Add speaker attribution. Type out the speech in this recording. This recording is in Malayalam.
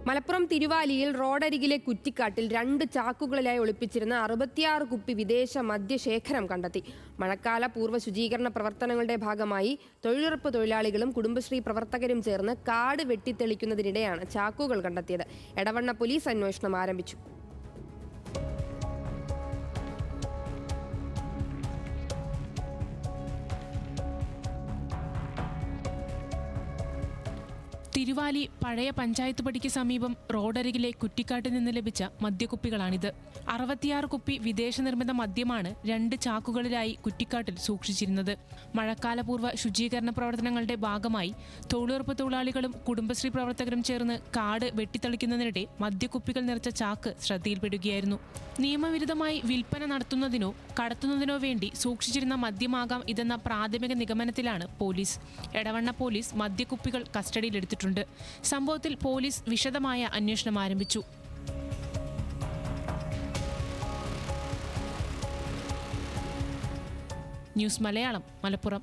Speaker 1: മലപ്പുറം തിരുവാലിയിൽ റോഡരികിലെ കുറ്റിക്കാട്ടിൽ 2 ചാക്കുകളിലായി ഒളിപ്പിച്ചിരുന്ന 66 കുപ്പി വിദേശ മദ്യശേഖരം കണ്ടെത്തി. മഴക്കാല പൂർവ്വ ശുചീകരണ പ്രവർത്തനങ്ങളുടെ ഭാഗമായി തൊഴിലുറപ്പ് തൊഴിലാളികളും കുടുംബശ്രീ പ്രവർത്തകരും ചേർന്ന് കാട് വെട്ടിത്തെളിക്കുന്നതിനിടെയാണ് ചാക്കുകൾ കണ്ടെത്തിയത്. എടവണ്ണ പോലീസ് അന്വേഷണം ആരംഭിച്ചു.
Speaker 2: തിരുവാലി പഴയ പഞ്ചായത്ത് പടിക്ക് സമീപം റോഡരികിലെ കുറ്റിക്കാട്ടിൽ നിന്ന് ലഭിച്ച മദ്യക്കുപ്പികളാണിത്. 66 കുപ്പി വിദേശ നിർമ്മിത മദ്യമാണ് 2 ചാക്കുകളിലായി കുറ്റിക്കാട്ടിൽ സൂക്ഷിച്ചിരുന്നത്. മഴക്കാലപൂർവ്വ ശുചീകരണ പ്രവർത്തനങ്ങളുടെ ഭാഗമായി തൊഴിലുറപ്പ് തൊഴിലാളികളും കുടുംബശ്രീ പ്രവർത്തകരും ചേർന്ന് കാട് വെട്ടിത്തെളിക്കുന്നതിനിടെ മദ്യക്കുപ്പികൾ നിറച്ച ചാക്ക് ശ്രദ്ധയിൽപ്പെടുകയായിരുന്നു. നിയമവിരുദ്ധമായി വിൽപ്പന നടത്തുന്നതിനോ കടത്തുന്നതിനോ വേണ്ടി സൂക്ഷിച്ചിരുന്ന മദ്യമാകാം ഇതെന്ന പ്രാഥമിക നിഗമനത്തിലാണ് പോലീസ്. എടവണ്ണ പോലീസ് മദ്യക്കുപ്പികൾ കസ്റ്റഡിയിലെടുത്തിട്ടുണ്ട്. സംഭവത്തിൽ പോലീസ് വിശദമായ അന്വേഷണം ആരംഭിച്ചു. ന്യൂസ് മലയാളം, മലപ്പുറം.